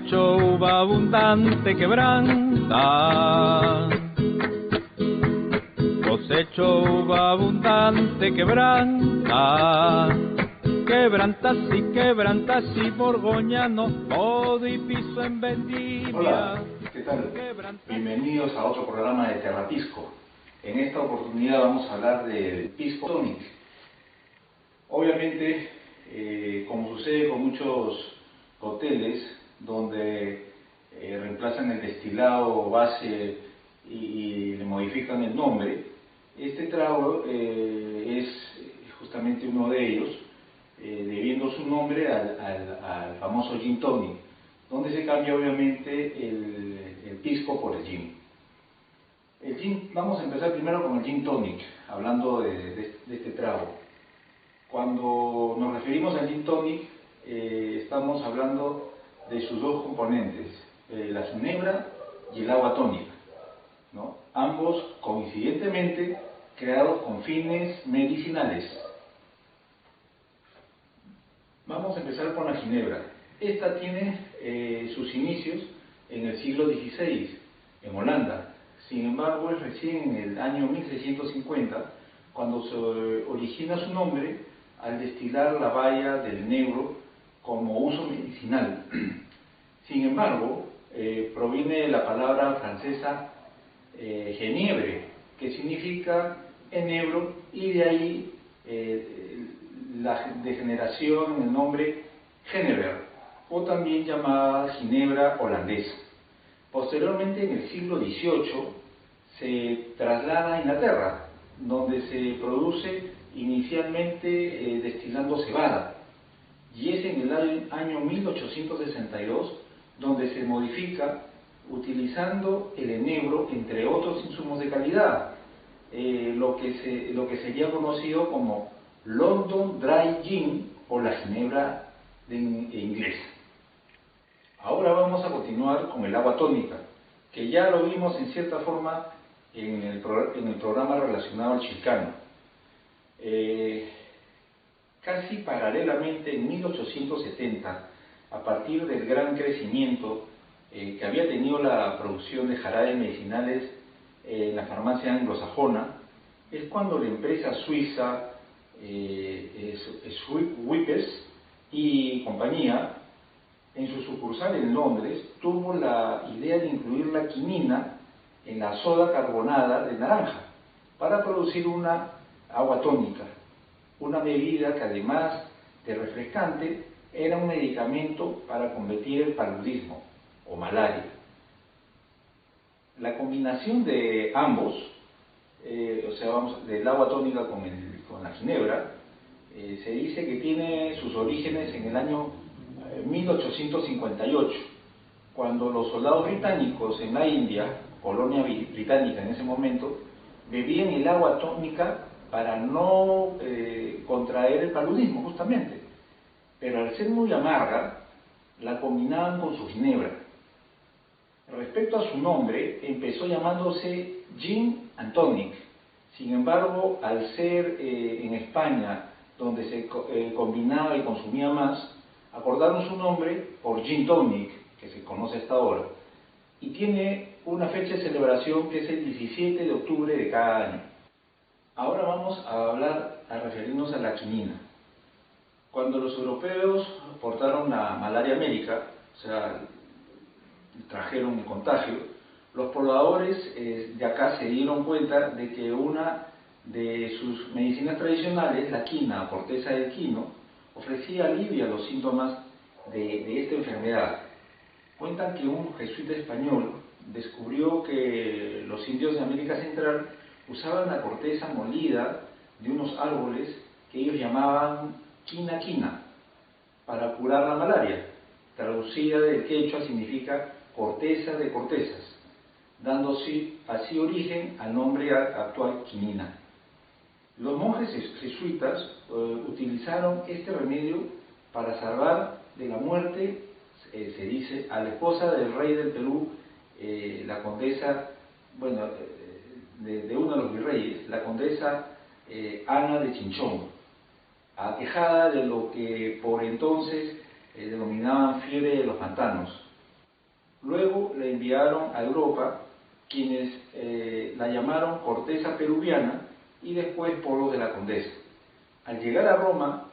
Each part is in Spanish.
Cosecho uva abundante quebranta, cosecho uva abundante quebranta, quebranta sí borgoñano, todo y piso en vendimia. Hola, ¿qué tal? Bienvenidos a otro programa de Terrapisco. En esta oportunidad vamos a hablar del pisco tonic. Obviamente, como sucede con muchos cócteles, donde reemplazan el destilado base y le modifican el nombre, este trago es justamente uno de ellos, debiendo su nombre al famoso gin tonic, donde se cambia obviamente el pisco por el gin. Vamos a empezar primero con el gin tonic, hablando de este trago. Cuando nos referimos al gin tonic, estamos hablando de sus dos componentes, la ginebra y el agua tónica, ¿no? Ambos coincidentemente creados con fines medicinales. Vamos a empezar con la ginebra. Esta tiene sus inicios en el siglo XVI, en Holanda. Sin embargo, es recién en el año 1650 cuando se origina su nombre al destilar la baya del negro como uso medicinal. Sin embargo, proviene de la palabra francesa genièvre, que significa enebro, y de ahí la degeneración en el nombre Genever, o también llamada ginebra holandesa. Posteriormente, en el siglo XVIII, se traslada a Inglaterra, donde se produce inicialmente destilando cebada, y es en el año 1862 donde se modifica utilizando el enebro, entre otros insumos de calidad, lo que sería conocido como London Dry Gin, o la ginebra inglesa. Ahora vamos a continuar con el agua tónica, que ya lo vimos en cierta forma en el programa relacionado al chilcano. Casi paralelamente, en 1870, a partir del gran crecimiento que había tenido la producción de jarabes medicinales en la farmacia anglosajona, es cuando la empresa suiza Schweppes y compañía, en su sucursal en Londres, tuvo la idea de incluir la quinina en la soda carbonada de naranja para producir una agua tónica, una bebida que además de refrescante era un medicamento para combatir el paludismo o malaria. La combinación de ambos, del agua tónica con la ginebra, se dice que tiene sus orígenes en el año 1858, cuando los soldados británicos en la India, colonia británica en ese momento, bebían el agua tónica para no contraer el paludismo, justamente. Pero al ser muy amarga, la combinaban con su ginebra. Respecto a su nombre, empezó llamándose Gin and Tonic. Sin embargo, al ser en España, donde se combinaba y consumía más, acordaron su nombre por Gin Tonic, que se conoce hasta ahora, y tiene una fecha de celebración que es el 17 de octubre de cada año. Ahora vamos a referirnos a la quinina. Cuando los europeos portaron la malaria a América, o sea, trajeron el contagio, los pobladores de acá se dieron cuenta de que una de sus medicinas tradicionales, la quina, corteza del quino, ofrecía alivio a los síntomas de esta enfermedad. Cuentan que un jesuita español descubrió que los indios de América Central usaban la corteza molida de unos árboles que ellos llamaban quina quina para curar la malaria. Traducida del quechua significa corteza de cortezas, dando así origen al nombre actual quinina. Los monjes jesuitas utilizaron este remedio para salvar de la muerte, se dice, a la esposa del rey del Perú, la condesa, de uno de los virreyes, la condesa Ana de Chinchón, aquejada de lo que por entonces denominaban fiebre de los pantanos. Luego la enviaron a Europa, quienes la llamaron corteza peruviana y después polvo de la Condesa. Al llegar a Roma,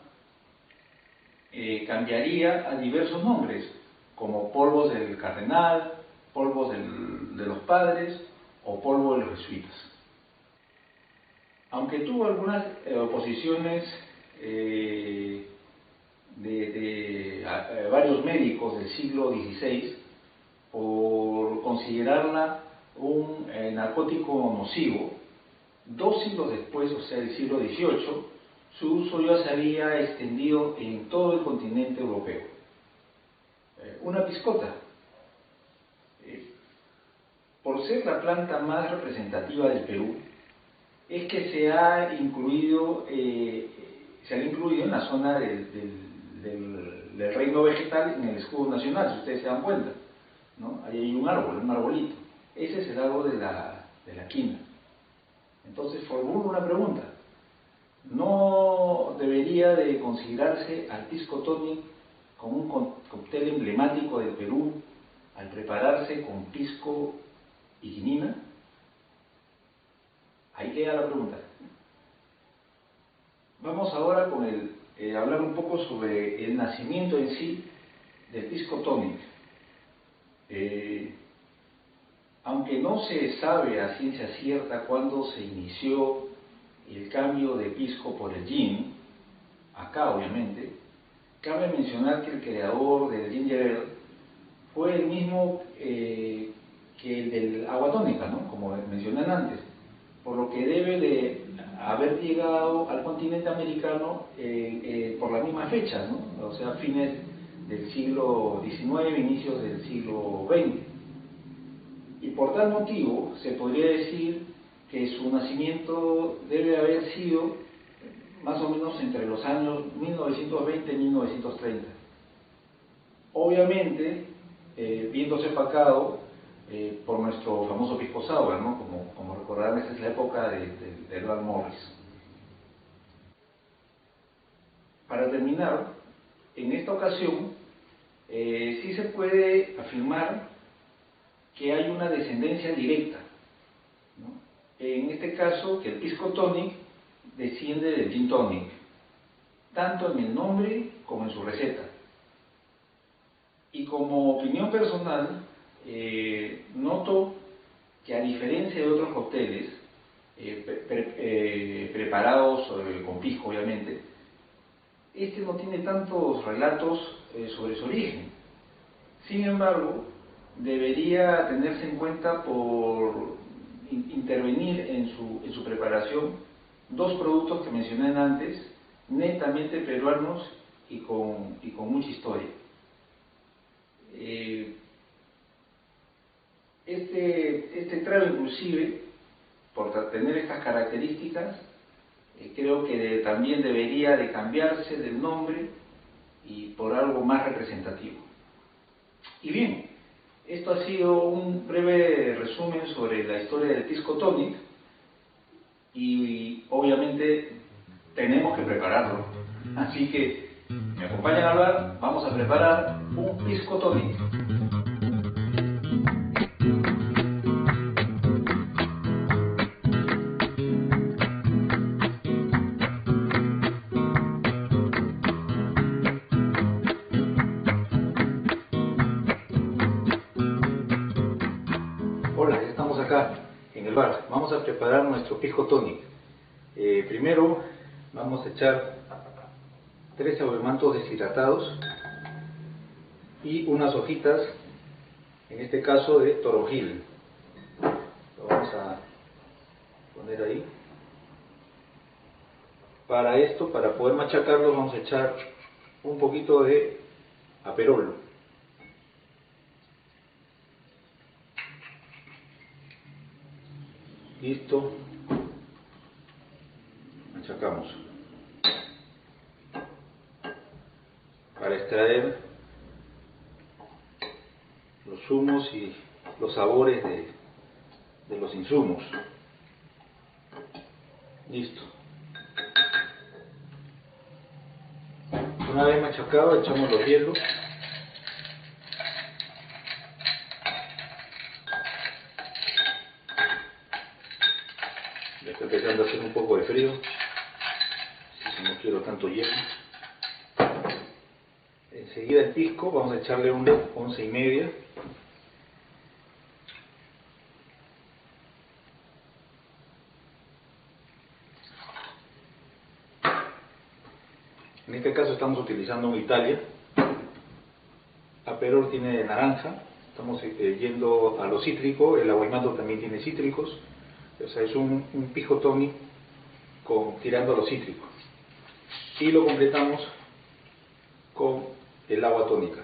cambiaría a diversos nombres, como polvos del cardenal, polvos de los padres o polvo de los jesuitas. Aunque tuvo algunas oposiciones de varios médicos del siglo XVI por considerarla un narcótico nocivo, 2 siglos después, o sea, el siglo XVIII, su uso ya se había extendido en todo el continente europeo. Una piscota. Por ser la planta más representativa del Perú, es que se ha incluido en la zona del reino vegetal en el escudo nacional, si ustedes se dan cuenta, ¿no? Ahí hay un árbol, un arbolito. Ese es el árbol de la quina. Entonces formulo una pregunta. ¿No debería de considerarse al pisco tonic como un cóctel emblemático del Perú al prepararse con pisco y quinina? Ahí queda la pregunta. Vamos ahora con hablar un poco sobre el nacimiento en sí del pisco tonic. Aunque no se sabe a ciencia cierta cuándo se inició el cambio de pisco por el gin, acá obviamente, cabe mencionar que el creador del ginger ale fue el mismo que el del agua tónica, ¿no? Como mencioné antes, por lo que debe de haber llegado al continente americano por la misma fecha, ¿no? O sea, fines del siglo XIX, inicios del siglo XX. Y por tal motivo se podría decir que su nacimiento debe haber sido más o menos entre los años 1920 y 1930. Obviamente, viéndose opacado por nuestro famoso pisco sour, ¿no? Como recordarán, esta es la época de Edward Morris. Para terminar, en esta ocasión, sí se puede afirmar que hay una descendencia directa, ¿no? En este caso, que el pisco tonic desciende del gin tonic, tanto en el nombre como en su receta. Y como opinión personal, noto que a diferencia de otros cócteles preparados con pisco, obviamente, este no tiene tantos relatos sobre su origen. Sin embargo, debería tenerse en cuenta por intervenir en su preparación 2 productos que mencioné antes, netamente peruanos y con mucha historia. Este trago, inclusive, por tener estas características, creo que también debería de cambiarse del nombre y por algo más representativo. Y bien, esto ha sido un breve resumen sobre la historia del pisco tonic y obviamente tenemos que prepararlo. Así que me acompañan a hablar, vamos a preparar un pisco tonic. Hola, ya estamos acá en el bar. Vamos a preparar nuestro pisco tonic. Primero vamos a echar 3 aguamantos deshidratados y unas hojitas, en este caso de toronjil. Lo vamos a poner ahí. Para esto, para poder machacarlo, vamos a echar un poquito de aperol. Listo, machacamos para extraer los zumos y los sabores de los insumos. Listo. Una vez machacado, echamos los hielos Está empezando a hacer un poco de frío, no quiero tanto hielo. Enseguida el pisco, vamos a echarle un 11,5. En este caso estamos utilizando un Italia. Aperol tiene naranja. Estamos yendo a lo cítrico. El aguaimato también tiene cítricos. O sea, es un pisco tonic tirando a lo cítrico. Y lo completamos con el agua tónica.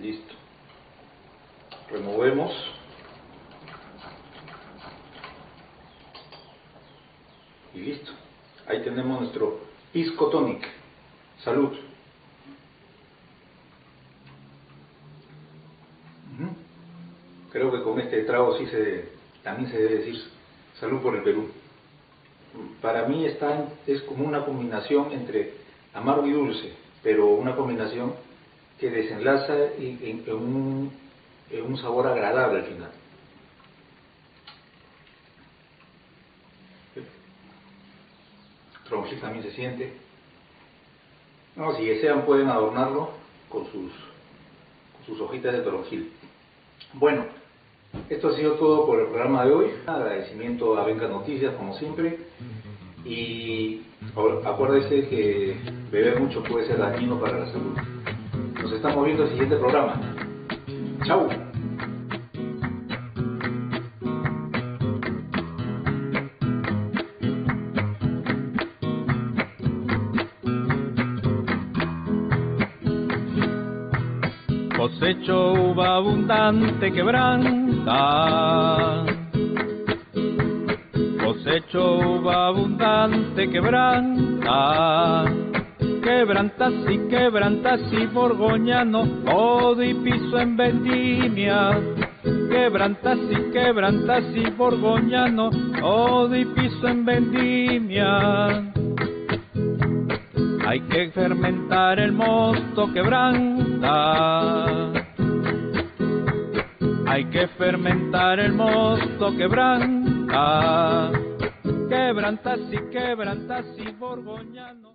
Listo. Removemos. Y listo. Ahí tenemos nuestro pisco tonic. Salud. Creo que con este trago sí también se debe decir salud por el Perú. Para mí es como una combinación entre amargo y dulce, pero una combinación que desenlaza en un sabor agradable al final. Toronjil también se siente. No, si desean pueden adornarlo con sus hojitas de toronjil. Bueno, esto ha sido todo por el programa de hoy. Agradecimiento a Venga Noticias como siempre. Y acuérdense que beber mucho puede ser dañino para la salud. Nos estamos viendo en el siguiente programa. ¡Chao! Cosecho uva abundante quebranta. Cosecho uva abundante quebranta. Quebrantas y borgoñano, todo y piso en vendimia. Quebrantas y borgoñano, todo y piso en vendimia. Hay que fermentar el mosto quebranta. Hay que fermentar el mosto quebranta. Quebrantas y borgoñano.